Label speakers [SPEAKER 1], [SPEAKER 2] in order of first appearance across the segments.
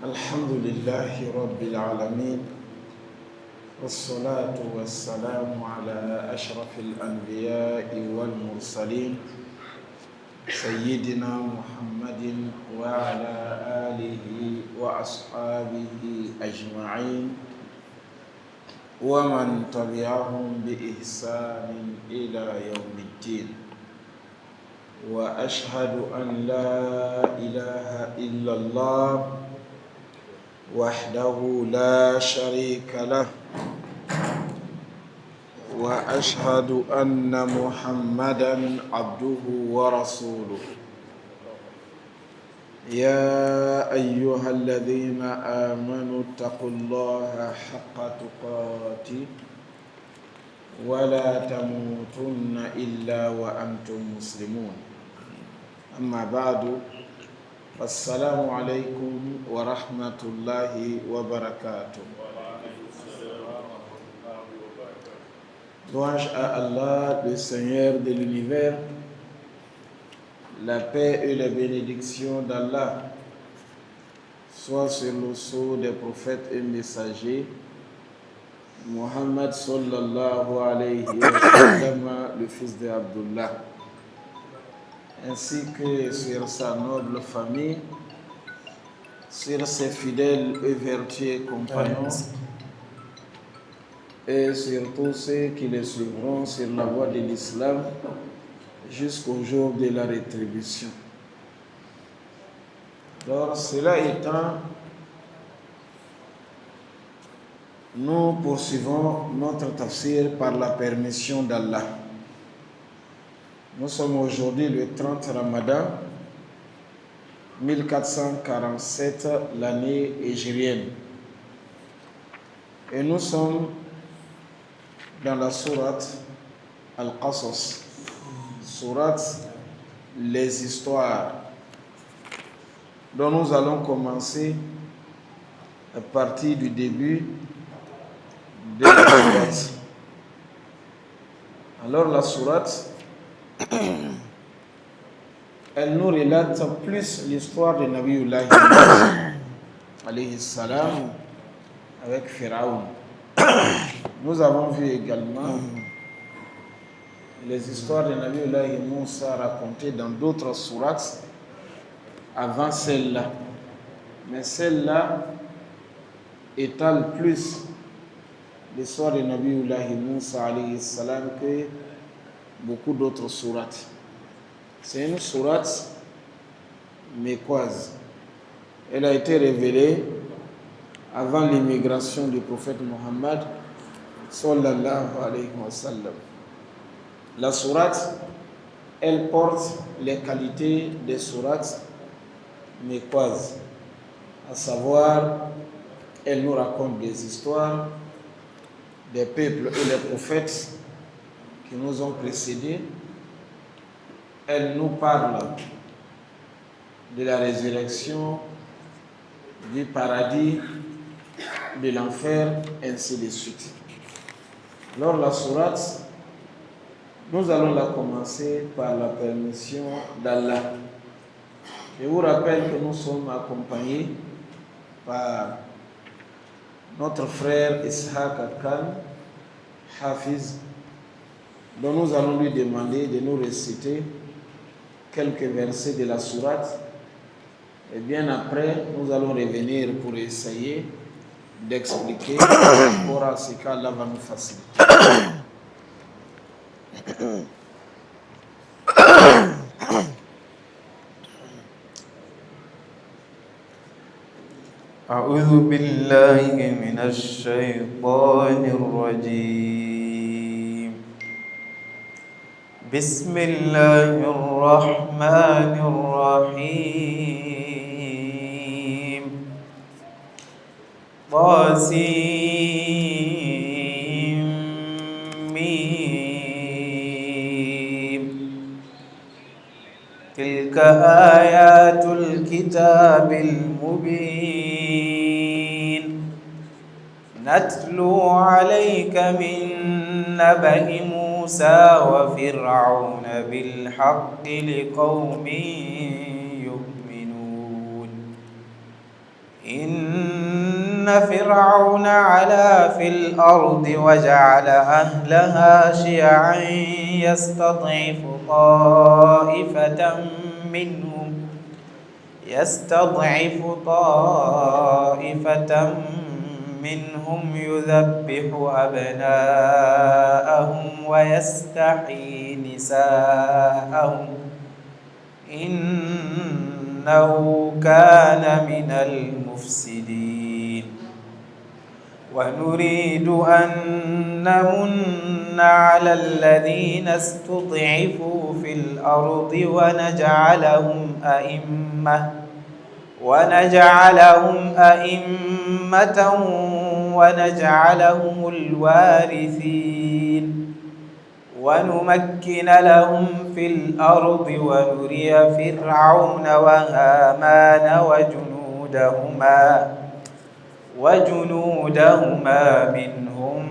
[SPEAKER 1] الحمد لله رب العالمين، والصلاة والسلام على أشرف الأنبياء والمرسلين سيدنا محمد وعلى آله وأصحابه أجمعين ومن تبعهم بإحسان إلى يوم الدين. وأشهد أن لا إله إلا الله وحده لا شريك له، وأشهد أن محمدا عبده ورسوله. يا أيها الذين آمنوا اتقوا الله حق تقاته ولا تموتن إلا وأنتم مسلمون. أما بعد، السلام عليكم ورحمة الله وبركاته. Louange à Allah, le Seigneur de l'univers. La paix et la bénédiction d'Allah soient sur le sceau des prophètes et messagers, Muhammad sallallahu alayhi wa sallam, le fils d'Abdullah, ainsi que sur sa noble famille, sur ses fidèles et vertueux compagnons, et sur tous ceux qui les suivront sur la voie de l'islam jusqu'au jour de la rétribution. Alors, cela étant, nous poursuivons notre tafsir par la permission d'Allah. Nous sommes aujourd'hui le 30 Ramadan 1447, l'année hégrienne. Et nous sommes dans la sourate Al-Qasas, sourate les histoires, dont nous allons commencer à partir du début de la sourate. Alors la sourate, elle nous relate plus l'histoire de Nabiullah alayhi salam avec Pharaon. Nous avons vu également les histoires de Nabiullah Moussa racontées dans d'autres sourates avant celle-là. Mais celle-là étale plus l'histoire de Nabiullah Moussa alayhi salam que beaucoup d'autres sourates. C'est une sourate mécoise. Elle a été révélée avant l'immigration du prophète Mohammed sallallahu alayhi wa sallam. La sourate, elle porte les qualités des sourates mécoises, à savoir, elle nous raconte des histoires des peuples et des prophètes qui nous ont précédés. Elle nous parle de la résurrection, du paradis, de l'enfer, ainsi de suite. Alors la sourate, nous allons la commencer par la permission d'Allah. Je vous rappelle que nous sommes accompagnés par notre frère Ishaq Khan, Hafiz, dont nous allons lui demander de nous réciter quelques versets de la sourate. Et bien après, nous allons revenir pour essayer d'expliquer pour ce qu'Allah va nous faciliter.
[SPEAKER 2] أعوذ بالله من الشيطان الرجيم. بسم الله الرحمن الرحيم. طاسيم. تلك آيات الكتاب المبين. نتلو عليك من نبأ موسى وفرعون بالحق لقوم يؤمنون. إن فرعون علا في الأرض وجعل أهلها شيعا يستضعف طائفة منهم يذبح أبناءهم ويستحيي نساءهم إنه كان من المفسدين ونريد أن نمن على الذين استضعفوا في الأرض ونجعلهم أئمة ونجعلهم الوارثين ونمكن لهم في الأرض ونري فرعون وهامان وجنودهما منهم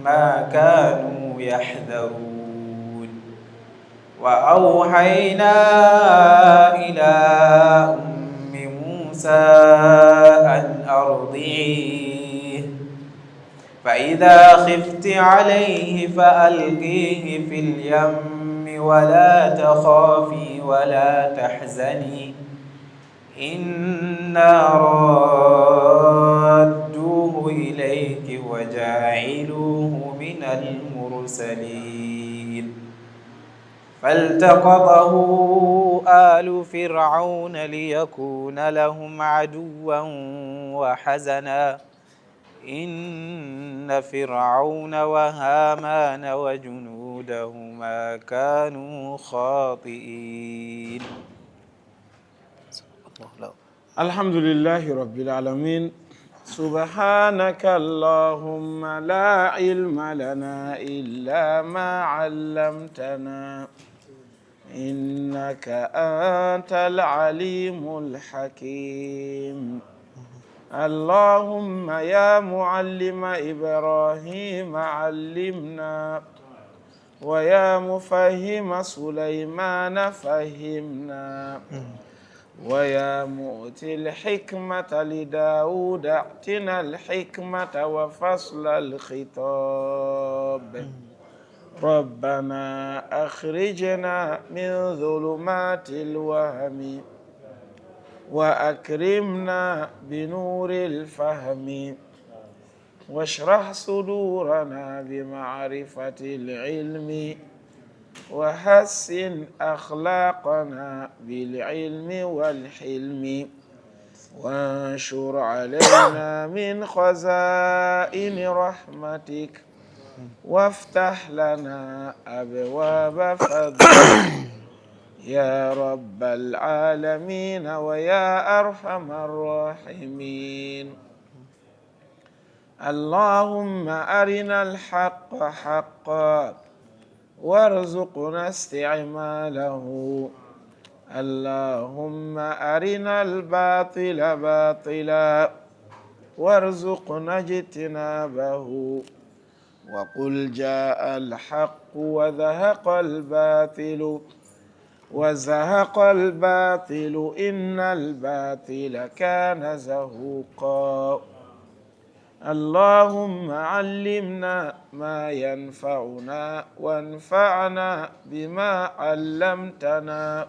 [SPEAKER 2] ما كانوا يحذرون وأوحينا إلى أم موسى أن أرضعيه فإذا خفت عليه فألقيه في اليم ولا تخافي ولا تحزني إنا رادوه إليك وجاعلوه من المرسلين فالتقطه آل فرعون ليكون لهم عدوا وحزنا إن فرعون وهامان وجنودهما كانوا خاطئين.
[SPEAKER 1] الحمد لله رب العالمين. سبحانك اللهم لا علم لنا إلا ما علمتنا إنك أنت العليم الحكيم. اللهم يا معلم إبراهيم علمنا ويا مفهم سليمان فهمنا ويا مؤتي الحكمة لداود ائتنا الحكمة وفصل الخطاب. ربنا أخرجنا من ظلمات الوهم وأكرمنا بنور الفهم واشرح صدورنا بمعرفة العلم وحسن أخلاقنا بالعلم والحلم وانشر علينا من خزائن رحمتك وافتح لنا أبواب فضلك يا رب العالمين ويا أرحم الراحمين. اللهم أرنا الحق حقا وارزقنا استعماله. اللهم أرنا الباطل باطلا وارزقنا اجتنابه. وقل جاء الحق وزهق الباطل إن الباطل كان زهوقا. اللهم علمنا ما ينفعنا وانفعنا بما علمتنا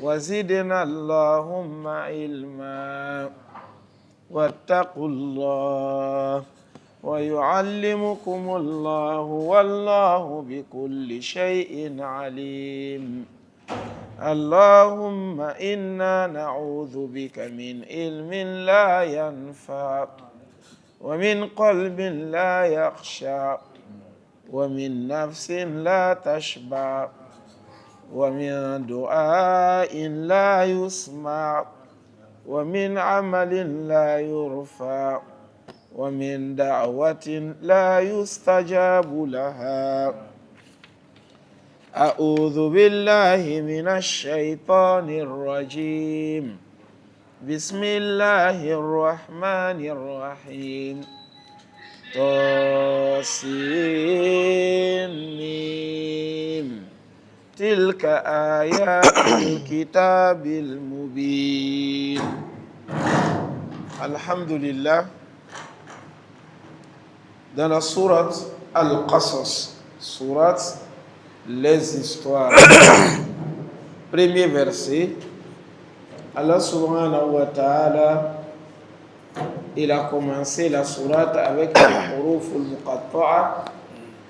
[SPEAKER 1] وزدنا اللهم علما. واتقوا الله ويعلمكم الله والله بكل شيء عليم. اللهم إنا نعوذ بك من علم لا ينفع ومن قلب لا يخشع ومن نفس لا تشبع ومن دعاء لا يسمع ومن عمل لا يرفع ومن دعوة لا يستجاب لها. أعوذ بالله من الشيطان الرجيم. بسم الله الرحمن الرحيم. طاسين تلك آيات الكتاب المبين. Alhamdulillah, dans la sourate Al-Qasas, sourate les histoires, premier verset, Allah subhanahu wa ta'ala, il a commencé la sourate avec les huruf al-muqatta'a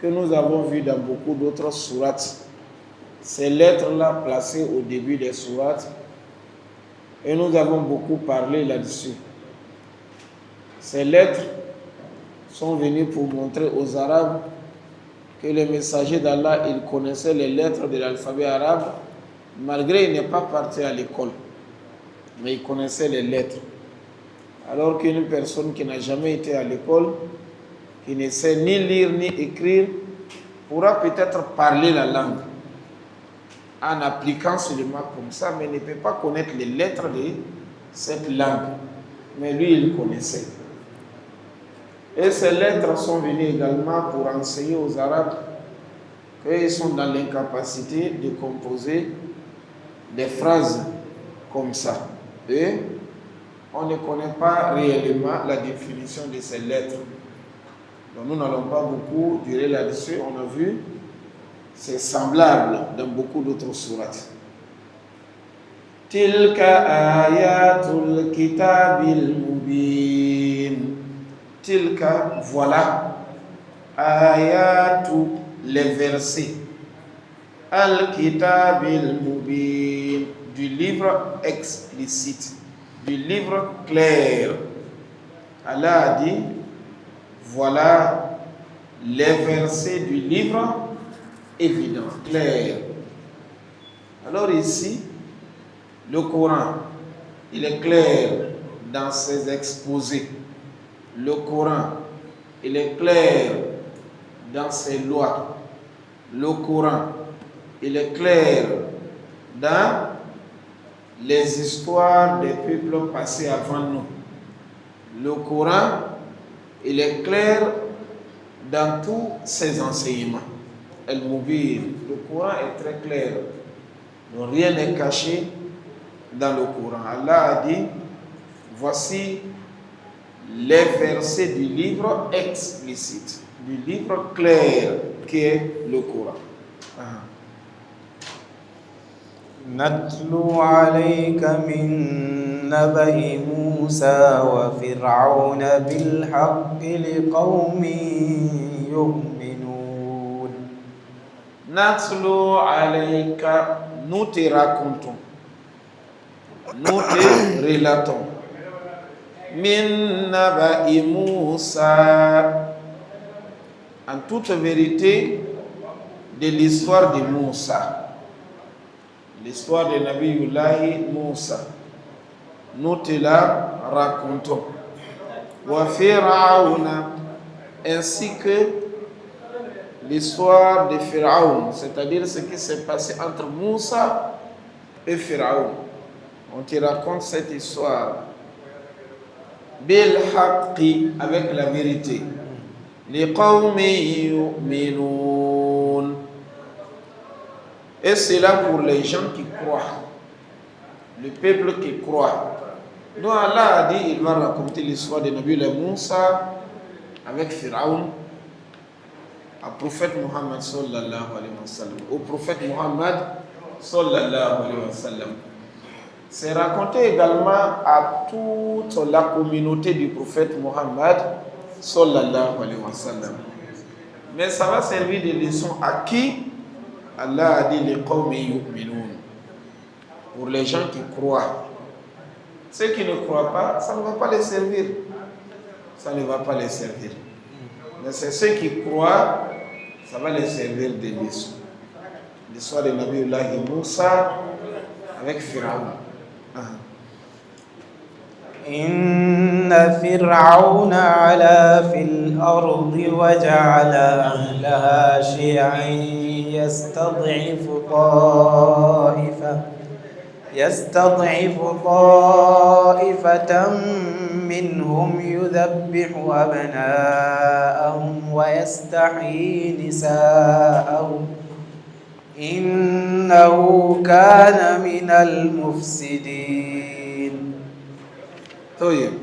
[SPEAKER 1] que nous avons vu dans beaucoup d'autres sourates. Ces lettres-là placées au début des sourates, et nous avons beaucoup parlé là-dessus. Ces lettres sont venues pour montrer aux Arabes que les messagers d'Allah, ils connaissaient les lettres de l'alphabet arabe, malgré qu'ils n'est pas parti à l'école, mais ils connaissaient les lettres. Alors qu'une personne qui n'a jamais été à l'école, qui ne sait ni lire ni écrire, pourra peut-être parler la langue en appliquant seulement comme ça, mais ne peut pas connaître les lettres de cette langue. Mais lui, il connaissait. Et ces lettres sont venues également pour enseigner aux Arabes qu'ils sont dans l'incapacité de composer des phrases comme ça. Et on ne connaît pas réellement la définition de ces lettres. Donc nous n'allons pas beaucoup durer là-dessus. On a vu, c'est semblable dans beaucoup d'autres sourates. Tilka ayatul kitabil mubin. Tilka, voilà. Ayatu, les versets. Al-kitabil mubin, du livre explicite, du livre clair. Allah a dit, voilà les versets du livre évident, clair. Alors ici, le Coran, il est clair dans ses exposés. Le Coran, il est clair dans ses lois. Le Coran, il est clair dans les histoires des peuples passés avant nous. Le Coran, il est clair dans tous ses enseignements. Al-Mubin, le Coran est très clair. Donc rien n'est caché dans le Coran. Allah a dit, voici les versets du livre explicite, du livre clair qui est le Coran.
[SPEAKER 2] نتلو عليك من نبأ موسى وفرعون بالحق لقوم يؤمنون.
[SPEAKER 1] نتلو عليك, nous te racontons, nous te relatons. Min naba'i Moussa, en toute vérité, de l'histoire de Moussa, l'histoire de Nabiyullahi Moussa, nous te la racontons. Wa Fir'auna, ainsi que l'histoire de Pharaon, c'est-à-dire ce qui s'est passé entre Moussa et Pharaon. On te raconte cette histoire. Bil haqqi, avec la vérité. Li qawmi yu'minun. Et c'est là pour les gens qui croient, le peuple qui croit. Donc Allah a dit, il va raconter l'histoire de Nabi Moussa avec Pharaon, au prophète Muhammad sallallahu alayhi wa sallam. Au prophète Muhammad sallallahu alayhi wa sallam. C'est raconté également à toute la communauté du prophète Muhammad sallallahu alayhi wa sallam. Mais ça va servir de leçon à qui? Allah a dit les qawmi yu'minun, pour les gens qui croient. Ceux qui ne croient pas, ça ne va pas les servir. Ça ne va pas les servir. Mais c'est ceux qui croient, ça va les servir de leçon. L'histoire de Nabiyullahi Moussa avec Pharaon.
[SPEAKER 2] إن فرعون علا في الأرض وجعل أهلها شيعا يستضعف طائفة منهم يذبح أبناءهم ويستحيي نساءهم إنه كان من المفسدين.
[SPEAKER 1] طيب,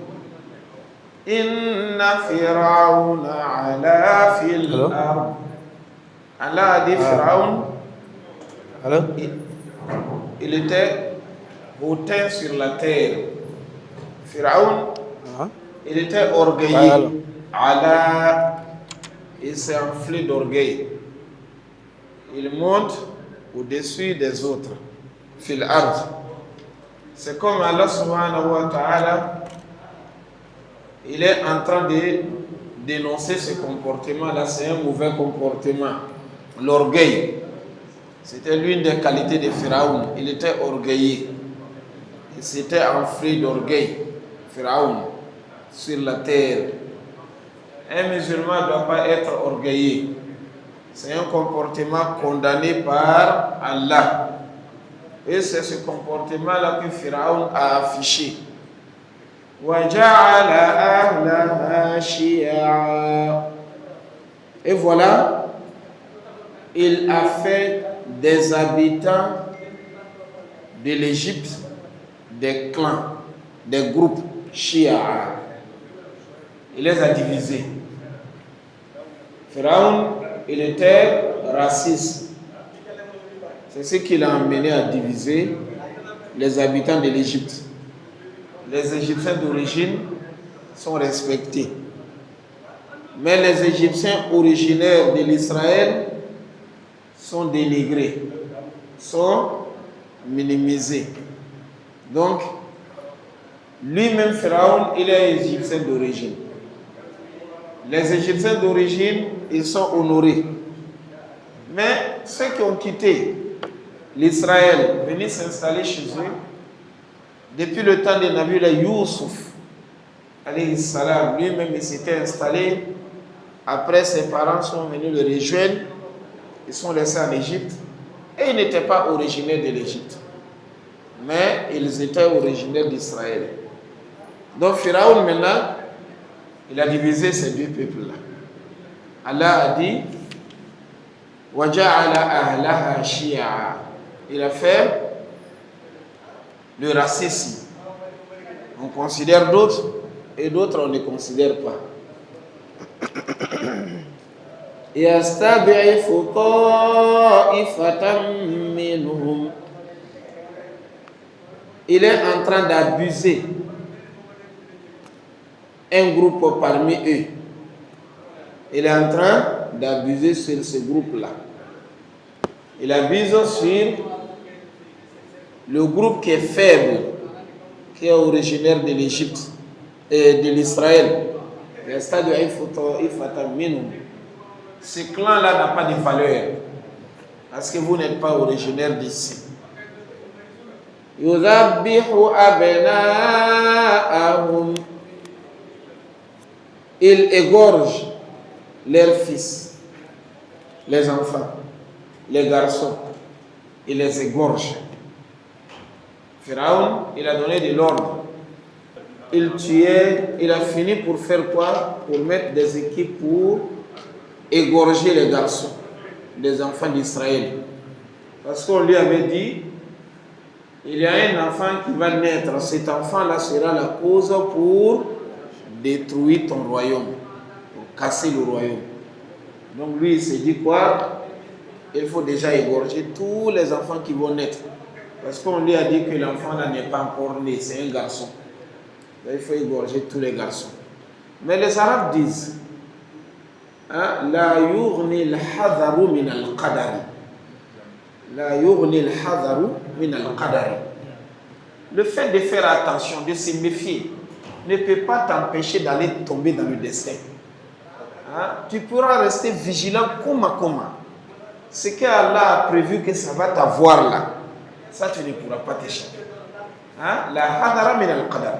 [SPEAKER 1] Inna Fir'auna ala fil ard. Allah a dit Pharaon, il était hautain sur la terre. Pharaon, il était orgueilleux. Allah, il s'est enflé d'orgueil. Il monte au-dessus des autres. Fil ard. C'est comme Allah subhanahu wa ta'ala, il est en train de dénoncer ce comportement-là. C'est un mauvais comportement. L'orgueil. C'était l'une des qualités de Pharaon. Il était orgueilleux. Il s'était enflé d'orgueil. Pharaon, sur la terre. Un musulman ne doit pas être orgueilleux. C'est un comportement condamné par Allah. Et c'est ce comportement-là que Pharaon a affiché. Et voilà, il a fait des habitants de l'Égypte des clans, des groupes Shia. Il les a divisés. Pharaon, il était raciste. C'est ce qui l'a amené à diviser les habitants de l'Égypte. Les Égyptiens d'origine sont respectés. Mais les Égyptiens originaires de l'Israël sont dénigrés, sont minimisés. Donc, lui-même, Pharaon, il est Égyptien d'origine. Les Égyptiens d'origine, ils sont honorés. Mais ceux qui ont quitté l'Israël, venus s'installer chez eux, depuis le temps de Nabi Youssouf, alayhi salam, lui-même il s'était installé. Après, ses parents sont venus le rejoindre. Ils sont laissés en Égypte. Et ils n'étaient pas originaires de l'Égypte. Mais ils étaient originaires d'Israël. Donc, Pharaon, maintenant, il a divisé ces deux peuples-là. Allah a dit وَجَعَلَ أَهْلَهَا شِيَعًا. Il a fait le racisme. On considère d'autres et d'autres on ne considère pas. يَسْتَبْعِفُ طَائِفَةً مِّنْهُمْ. Il est en train d'abuser un groupe parmi eux. Il est en train d'abuser sur ce groupe-là. Il abuse sur le groupe qui est faible, qui est originaire de l'Égypte et de l'Israël. Ce clan-là n'a pas de valeur parce que vous n'êtes pas originaire d'ici. Il égorge leurs fils, les enfants, les garçons. Il les égorge. Pharaon, il a donné de l'ordre. Il tuait, il a fini pour faire quoi? Pour mettre des équipes pour égorger les garçons, les enfants d'Israël. Parce qu'on lui avait dit, il y a un enfant qui va naître. Cet enfant-là sera la cause pour détruire ton royaume, pour casser le royaume. Donc lui, il s'est dit quoi? Il faut déjà égorger tous les enfants qui vont naître. Parce qu'on lui a dit que l'enfant là n'est pas encore né, c'est un garçon. Donc, il faut égorger tous les garçons. Mais les Arabes disent La yughni al-hadaru min al-qadari. La yughni al-hadaru min al-qadari. Le fait de faire attention, de se méfier, ne peut pas t'empêcher d'aller tomber dans le destin. Tu pourras rester vigilant comment. Ce qu'Allah a prévu que ça va t'avoir là, ça tu ne pourras pas t'échapper. La hadara min al-qadar.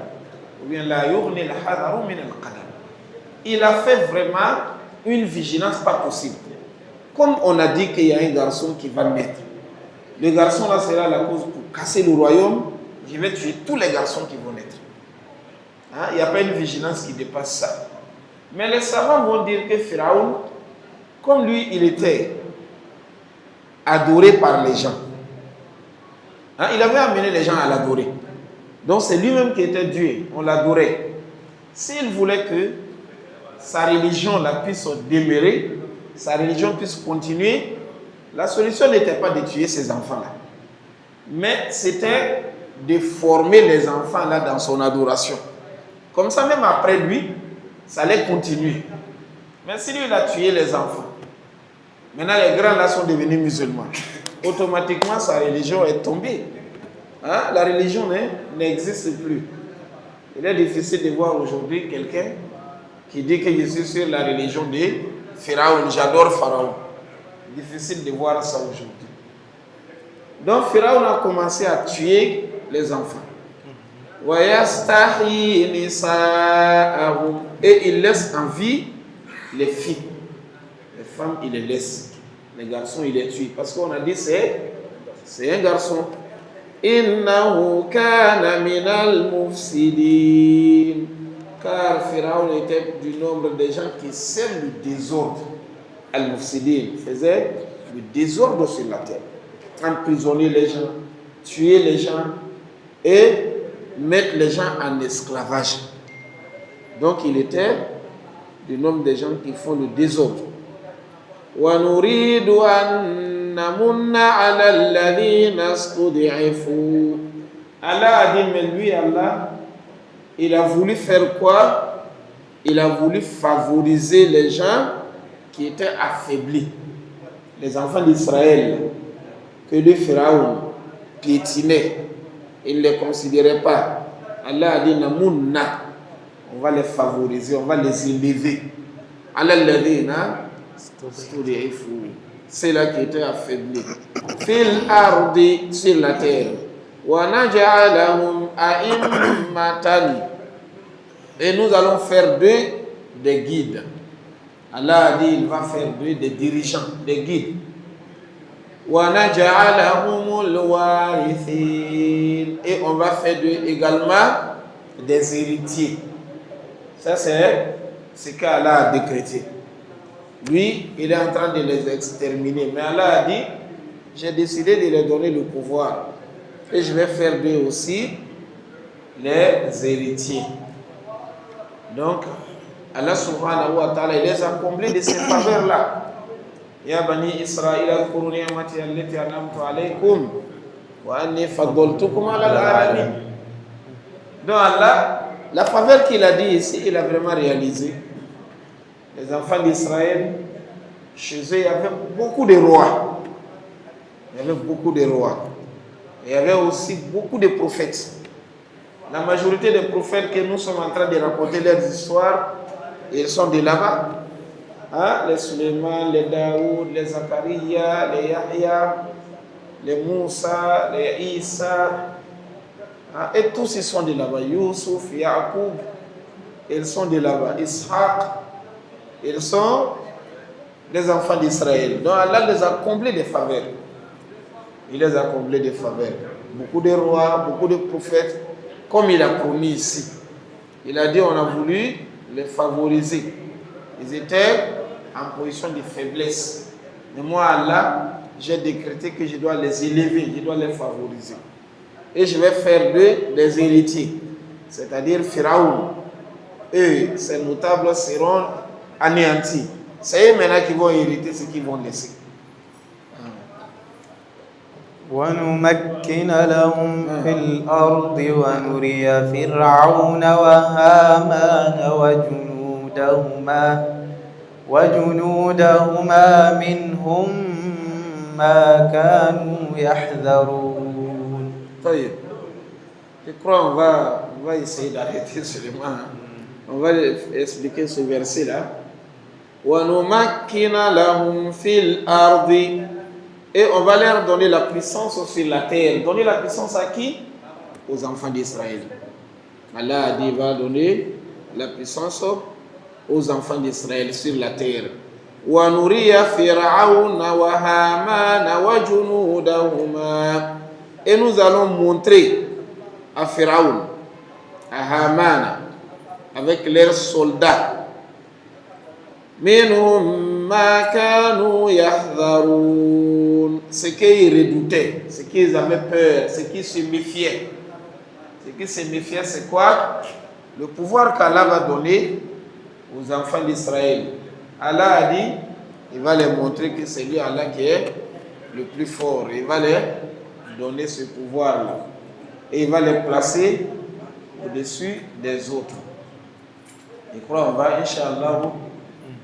[SPEAKER 1] Ou bien la yughni al-hadaru min al-qadar. Il a fait vraiment une vigilance pas possible. Comme on a dit qu'il y a un garçon qui va naître. Le garçon là sera la cause pour casser le royaume. Je vais tuer tous les garçons qui vont naître. Il n'y a pas une vigilance qui dépasse ça. Mais les savants vont dire que Pharaon, comme lui, il était adoré par les gens. Il avait amené les gens à l'adorer. Donc c'est lui-même qui était Dieu, on l'adorait. S'il voulait que sa religion là, puisse demeurer, sa religion puisse continuer, la solution n'était pas de tuer ces enfants-là. Mais c'était de former les enfants là dans son adoration. Comme ça, même après lui, ça allait continuer. Mais si lui, il a tué les enfants, maintenant les grands là sont devenus musulmans, automatiquement sa religion est tombée. Hein? La religion n'existe plus. Il est difficile de voir aujourd'hui quelqu'un qui dit que je suis sur la religion de Pharaon, j'adore Pharaon. Difficile de voir ça aujourd'hui. Donc Pharaon a commencé à tuer les enfants. Et il laisse en vie les filles. Les femmes, il les laisse. Les garçons, il les tue. Parce qu'on a dit c'est un garçon. Innahu kana minal mufsidin. Car Pharaon était du nombre des gens qui sèment le désordre. Al-Mufsidin faisait le désordre sur la terre. Emprisonner les gens, tuer les gens et mettre les gens en esclavage. Donc il était du nombre des gens qui font le désordre. Wa nuridu an namunna ala alladhina istud'ifu. Allah a dit, mais lui, Allah, il a voulu faire quoi? Il a voulu favoriser les gens qui étaient affaiblis. Les enfants d'Israël, que le Pharaon piétinait, il ne les considérait pas. Allah a dit, namunna, on va les favoriser, on va les élever. Ala alladhina istud'ifu. C'est là qui était affaibli. Fil ardi, sur la terre. Wa naj'alahum a'immatan. Et nous allons faire d'eux des guides. Allah a dit, il va faire d'eux des dirigeants, des guides. Wa naj'alahumul warithin. Et on va faire d'eux également des héritiers. Ça, c'est ce qu'Allah a décrété. Lui, il est en train de les exterminer. Mais Allah a dit, j'ai décidé de leur donner le pouvoir. Et je vais faire d'eux aussi les héritiers. Donc, Allah subhanahu wa ta'ala, il les a comblés de ces faveurs-là. Ya bani Israël, adhkuru ni'mati allati an'amtu alaykum wa anni faddaltukum ala al-alamin. Donc Allah, la faveur qu'il a dit ici, il a vraiment réalisé. Les enfants d'Israël, chez eux, il y avait beaucoup de rois. Il y avait beaucoup de rois. Il y avait aussi beaucoup de prophètes. La majorité des prophètes que nous sommes en train de raconter leurs histoires, ils sont de là-bas. Hein? Les Suleiman, les Daoud, les Zachariah, les Yahya, les Moussa, les Issa. Hein? Et tous ils sont de là-bas. Youssouf, Yacoub, ils sont de là-bas. Ishaq, ils sont les enfants d'Israël. Donc Allah les a comblés de faveurs. Il les a comblés de faveurs. Beaucoup de rois, beaucoup de prophètes, comme il a promis ici. Il a dit, on a voulu les favoriser. Ils étaient en position de faiblesse. Mais moi, Allah, j'ai décrété que je dois les élever, je dois les favoriser. Et je vais faire d'eux des héritiers, c'est-à-dire Pharaon. Eux, ces notables seront anéantis. C'est eux maintenant qui vont hériter ce qu'ils vont laisser.
[SPEAKER 2] ونمكن لهم في الأرض ونري فرعون وهامان وجنودهما منهم ما كانوا يحذرون.
[SPEAKER 1] طيب. Je crois qu'on va essayer d'arrêter seulement. On va expliquer ce verset-là. وَنُمَكِّنَ لَهُمْ فِي الْأَرْضِ. Et on va leur donner la puissance sur la terre. Donner la puissance à qui? Aux enfants d'Israël. Allah a dit, il va donner la puissance aux enfants d'Israël sur la terre. وَنُرِيَ فِرْعَوْنَ وَهَامَانَ وَجُنُودَهُمَا. Et nous allons montrer à Pharaon, à Haman, avec leurs soldats, minhum ma kanu yahdharun, ce qu'ils redoutaient, ce qu'ils avaient peur, ce qu'ils se méfiaient. Ce qui se méfiait, c'est quoi? Le pouvoir qu'Allah va donner aux enfants d'Israël. Allah a dit, il va les montrer que c'est lui Allah qui est le plus fort. Il va les donner ce pouvoir-là. Et il va les placer au-dessus des autres. Je crois qu'on va, Inch'Allah,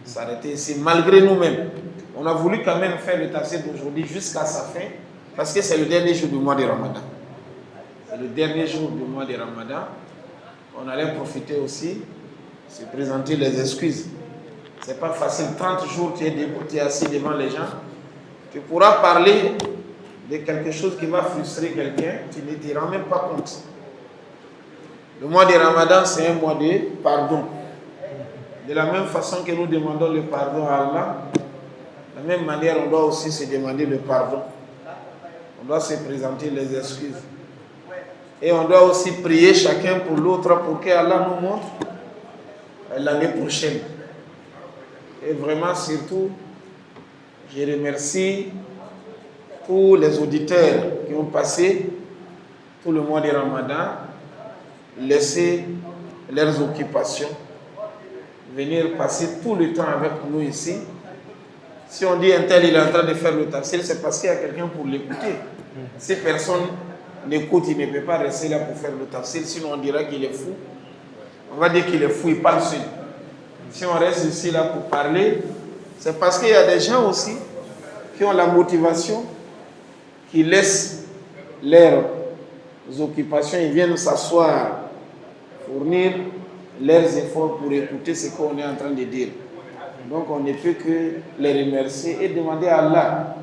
[SPEAKER 1] s'arrêter ici, malgré nous-mêmes. On a voulu quand même faire le tafsir d'aujourd'hui jusqu'à sa fin, parce que c'est le dernier jour du mois de Ramadan. C'est le dernier jour du mois de Ramadan. On allait profiter aussi, se présenter les excuses. C'est pas facile, 30 jours tu es assis devant les gens. Tu pourras parler de quelque chose qui va frustrer quelqu'un, tu ne t'y rends même pas compte. Le mois de Ramadan, c'est un mois de pardon. De la même façon que nous demandons le pardon à Allah, de la même manière, on doit aussi se demander le pardon. On doit se présenter les excuses. Et on doit aussi prier chacun pour l'autre pour que Allah nous montre l'année prochaine. Et vraiment, surtout, je remercie tous les auditeurs qui ont passé tout le mois de Ramadan, laissé leurs occupations, venir passer tout le temps avec nous ici. Si on dit un tel il est en train de faire le tafsir, c'est parce qu'il y a quelqu'un pour l'écouter. Si personne n'écoute, il ne peut pas rester là pour faire le tafsir, sinon on dira qu'il est fou. On va dire qu'il est fou, il parle seul. Si on reste ici là pour parler, c'est parce qu'il y a des gens aussi qui ont la motivation, qui laissent leurs occupations, ils viennent s'asseoir, fournir leurs efforts pour écouter ce qu'on est en train de dire. Donc on ne peut que les remercier et demander à Allah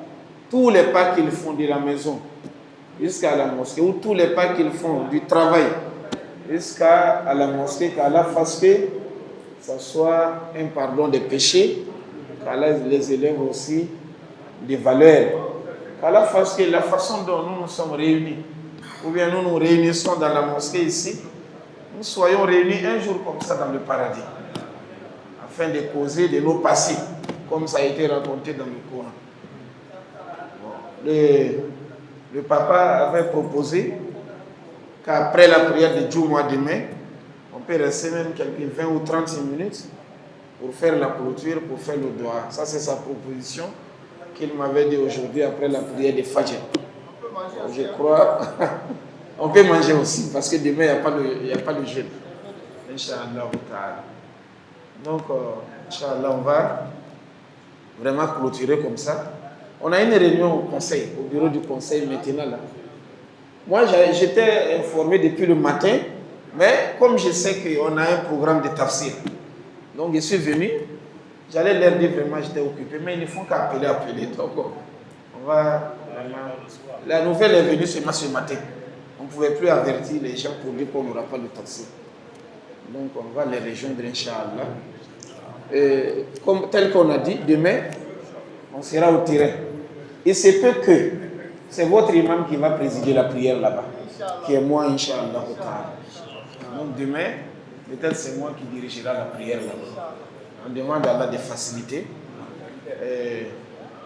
[SPEAKER 1] tous les pas qu'ils font de la maison jusqu'à la mosquée, ou tous les pas qu'ils font du travail jusqu'à la mosquée, qu'Allah fasse que ce soit un pardon des péchés, qu'Allah les élève aussi des valeurs, qu'Allah fasse que la façon dont nous nous sommes réunis, ou bien nous nous réunissons dans la mosquée ici, nous soyons réunis un jour comme ça dans le paradis, afin de causer de nos passés, comme ça a été raconté dans le Coran. Le papa avait proposé qu'après la prière de Jumu'ah demain, on peut rester même quelques 20 ou 30 minutes pour faire la clôture, pour faire le doigt. Ça, c'est sa proposition qu'il m'avait dit aujourd'hui après la prière de Fajr. Je crois, on peut manger aussi, parce que demain, il n'y a pas de jeûne. Inch'Allah. Donc, Inch'Allah, on va vraiment clôturer comme ça. On a une réunion au conseil, au bureau du conseil maintenant là. Moi, j'étais informé depuis le matin, mais comme je sais qu'on a un programme de tafsir, donc je suis venu, j'allais leur dire vraiment j'étais occupé, mais ils ne font qu'appeler. Donc, on va vraiment... La nouvelle est venue seulement ce matin. On ne pouvait plus avertir les gens pour dire qu'on n'aura pas le tafsir. Donc, on va les rejoindre, Inch'Allah. Tel qu'on a dit, demain, on sera au terrain. Et c'est peu que c'est votre imam qui va présider la prière là-bas, qui est moi, Inch'Allah. Donc demain, peut-être c'est moi qui dirigera la prière là-bas. On demande à Allah de faciliter.